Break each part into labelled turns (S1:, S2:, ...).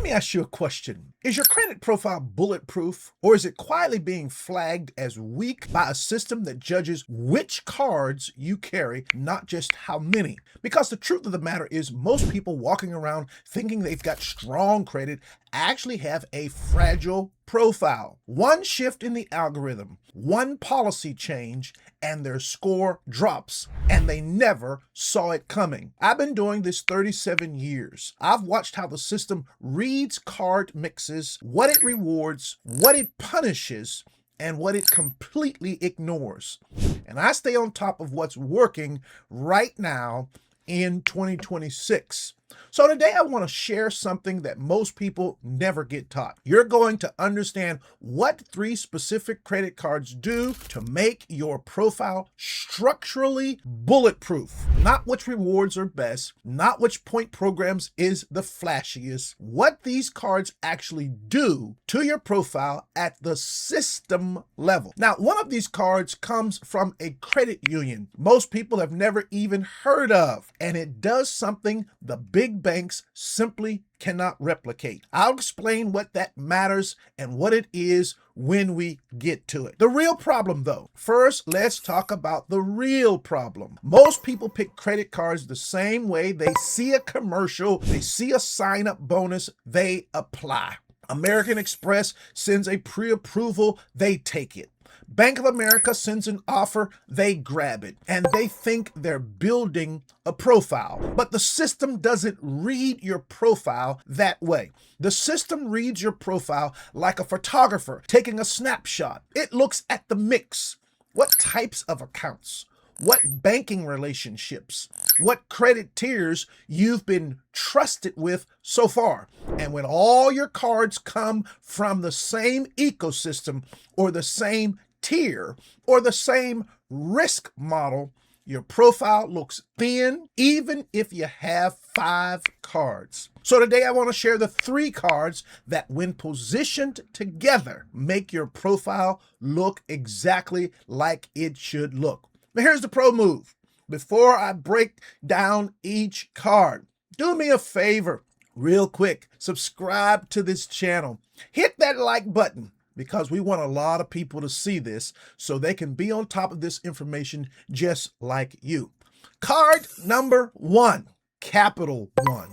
S1: me ask you a question. Is your credit profile bulletproof, or is it quietly being flagged as weak by a system that judges which cards you carry, not just how many? Because the truth of the matter is most people walking around thinking they've got strong credit actually have a fragile profile. One shift in the algorithm, one policy change, and their score drops, and they never saw it coming. I've been doing this 37 years. I've watched how the system reads card mixes, what it rewards, what it punishes, and what it completely ignores. And I stay on top of what's working right now in 2026. So today I want to share something that most people never get taught. You're going to understand what 3 specific credit cards do to make your profile structurally bulletproof. Not which rewards are best, not which point programs is the flashiest, what these cards actually do to your profile at the system level. Now, one of these cards comes from a credit union most people have never even heard of, and it does something the big banks simply cannot replicate. I'll explain what that matters and what it is when we get to it. The real problem though, first let's talk about the real problem. Most people pick credit cards the same way. They see a commercial, they see a sign-up bonus, they apply. American Express sends a pre-approval, they take it. Bank of America sends an offer, they grab it, and they think they're building a profile. But the system doesn't read your profile that way. The system reads your profile like a photographer taking a snapshot. It looks at the mix. What types of accounts? What banking relationships, what credit tiers you've been trusted with so far. And when all your cards come from the same ecosystem or the same tier or the same risk model, your profile looks thin even if you have 5 cards. So today I want to share the 3 cards that when positioned together make your profile look exactly like it should look. Now here's the pro move. Before I break down each card, do me a favor, real quick, subscribe to this channel. Hit that like button because we want a lot of people to see this so they can be on top of this information just like you. Card number 1, Capital One.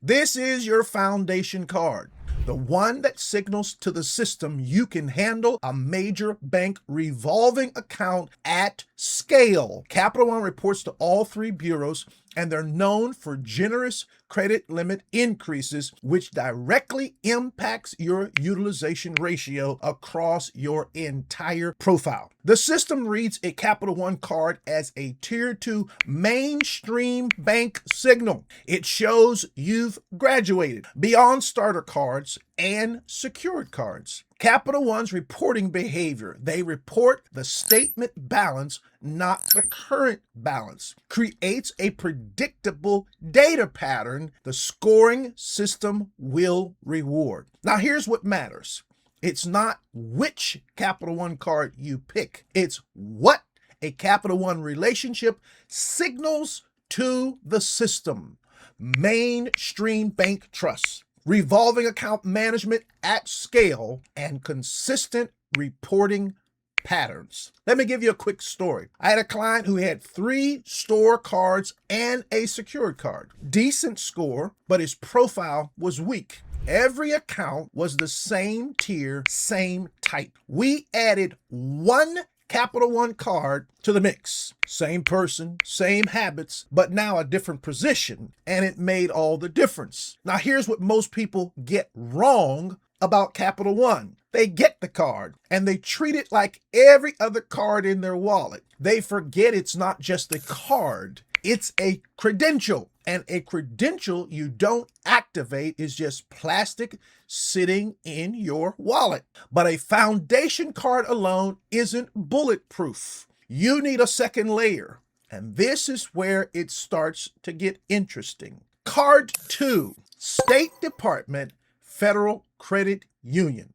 S1: This is your foundation card. The one that signals to the system you can handle a major bank revolving account at scale. Capital One reports to all 3 bureaus, and they're known for generous credit limit increases, which directly impacts your utilization ratio across your entire profile. The system reads a Capital One card as a Tier 2 mainstream bank signal. It shows you've graduated beyond starter cards and secured cards. Capital One's reporting behavior, they report the statement balance, not the current balance, creates a predictable data pattern the scoring system will reward. Now here's what matters. It's not which Capital One card you pick. It's what a Capital One relationship signals to the system. Mainstream bank trust, revolving account management at scale, and consistent reporting patterns. Let me give you a quick story. I had a client who had 3 store cards and a secured card. Decent score, but his profile was weak. Every account was the same tier, same type. We added 1 Capital One card to the mix. Same person, same habits, but now a different position, and it made all the difference. Now here's what most people get wrong about Capital One. They get the card and they treat it like every other card in their wallet. They forget it's not just a card, it's a credential. And a credential you don't activate is just plastic sitting in your wallet. But a foundation card alone isn't bulletproof. You need a second layer. And this is where it starts to get interesting. Card 2, State Department Federal Credit Union,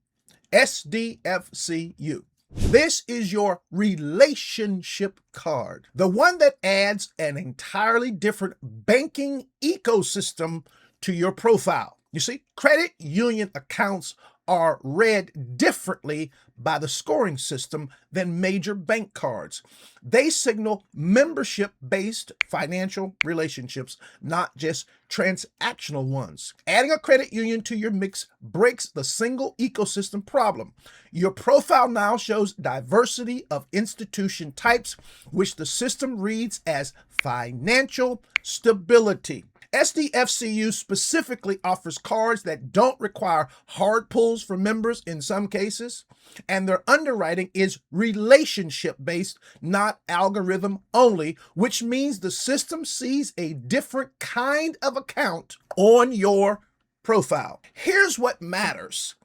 S1: SDFCU. This is your relationship card, the one that adds an entirely different banking ecosystem to your profile. You see, credit union accounts are read differently by the scoring system than major bank cards. They signal membership-based financial relationships, not just transactional ones. Adding a credit union to your mix breaks the single ecosystem problem. Your profile now shows diversity of institution types, which the system reads as financial stability. SDFCU specifically offers cards that don't require hard pulls for members in some cases, and their underwriting is relationship-based, not algorithm only, which means the system sees a different kind of account on your profile. Here's what matters.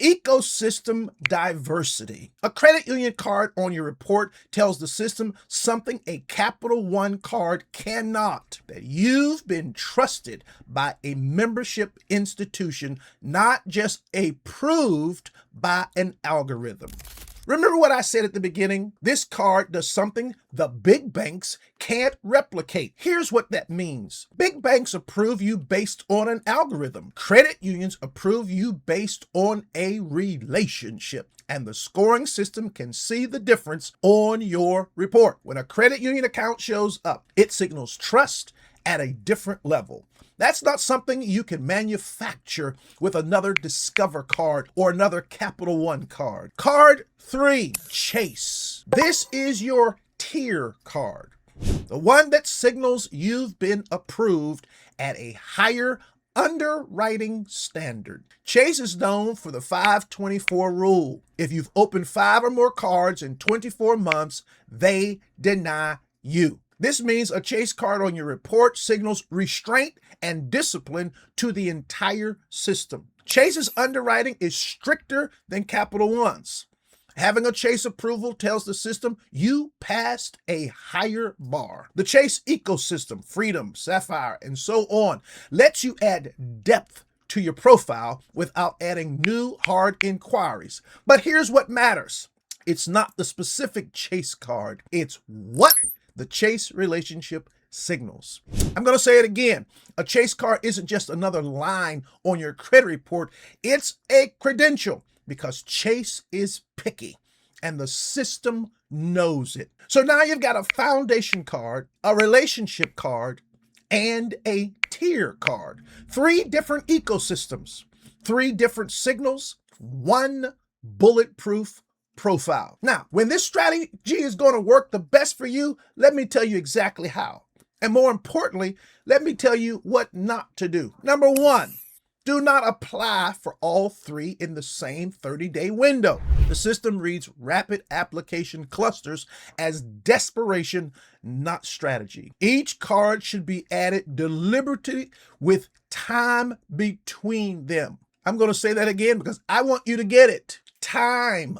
S1: Ecosystem diversity. A credit union card on your report tells the system something a Capital One card cannot, that you've been trusted by a membership institution, not just approved by an algorithm. Remember what I said at the beginning? This card does something the big banks can't replicate. Here's what that means. Big banks approve you based on an algorithm. Credit unions approve you based on a relationship. And the scoring system can see the difference on your report. When a credit union account shows up, it signals trust at a different level. That's not something you can manufacture with another Discover card or another Capital One card. Card 3, Chase. This is your tier card, the one that signals you've been approved at a higher underwriting standard. Chase is known for the 524 rule. If you've opened 5 or more cards in 24 months, they deny you. This means a Chase card on your report signals restraint and discipline to the entire system. Chase's underwriting is stricter than Capital One's. Having a Chase approval tells the system you passed a higher bar. The Chase ecosystem, Freedom, Sapphire, and so on, lets you add depth to your profile without adding new hard inquiries. But here's what matters. It's not the specific Chase card. It's what the Chase relationship signals. I'm going to say it again. A Chase card isn't just another line on your credit report. It's a credential, because Chase is picky and the system knows it. So now you've got a foundation card, a relationship card, and a tier card. 3 different ecosystems, 3 different signals, 1 bulletproof profile. Now, when this strategy is going to work the best for you, let me tell you exactly how. And more importantly, let me tell you what not to do. Number 1, do not apply for all 3 in the same 30-day window. The system reads rapid application clusters as desperation, not strategy. Each card should be added deliberately with time between them. I'm going to say that again because I want you to get it. Time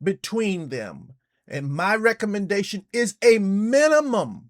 S1: between them. And my recommendation is a minimum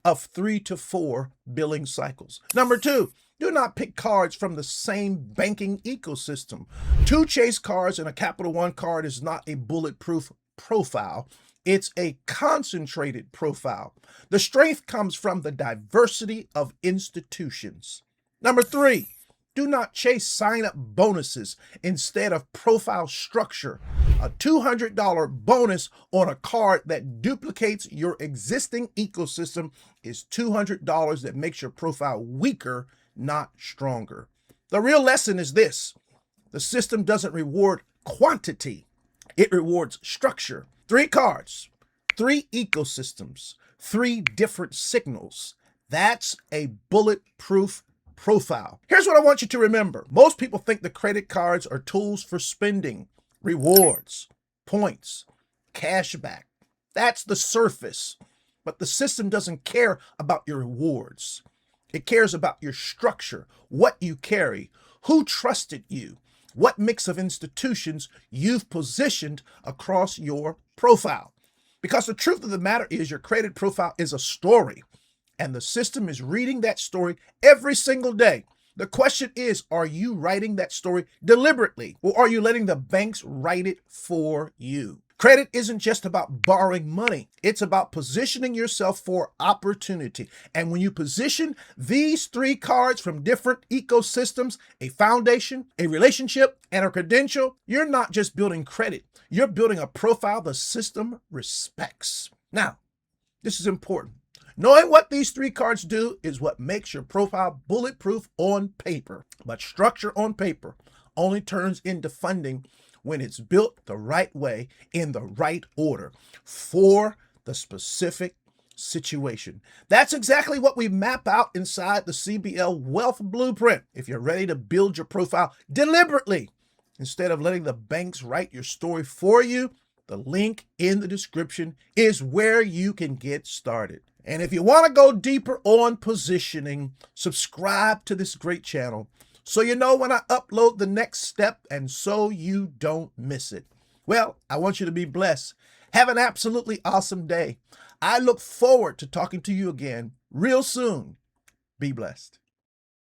S1: of 3 to 4 billing cycles. Number 2, do not pick cards from the same banking ecosystem. 2 Chase cards and a Capital One card is not a bulletproof profile. It's a concentrated profile. The strength comes from the diversity of institutions. Number 3, do not chase sign-up bonuses instead of profile structure. A $200 bonus on a card that duplicates your existing ecosystem is $200 that makes your profile weaker, not stronger. The real lesson is this: the system doesn't reward quantity, it rewards structure. 3 cards, 3 ecosystems, 3 different signals. That's a bulletproof profile. Here's what I want you to remember. Most people think the credit cards are tools for spending, rewards, points, cashback. That's the surface. But the system doesn't care about your rewards. It cares about your structure, what you carry, who trusted you, what mix of institutions you've positioned across your profile. Because the truth of the matter is your credit profile is a story, and the system is reading that story every single day. The question is, are you writing that story deliberately, or are you letting the banks write it for you? Credit isn't just about borrowing money. It's about positioning yourself for opportunity. And when you position these 3 cards from different ecosystems, a foundation, a relationship, and a credential, you're not just building credit. You're building a profile the system respects. Now, this is important. Knowing what these 3 cards do is what makes your profile bulletproof on paper. But structure on paper only turns into funding when it's built the right way, in the right order, for the specific situation. That's exactly what we map out inside the CBL Wealth Blueprint. If you're ready to build your profile deliberately, instead of letting the banks write your story for you, the link in the description is where you can get started. And if you want to go deeper on positioning, subscribe to this great channel so you know when I upload the next step and so you don't miss it. Well, I want you to be blessed. Have an absolutely awesome day. I look forward to talking to you again real soon. Be blessed.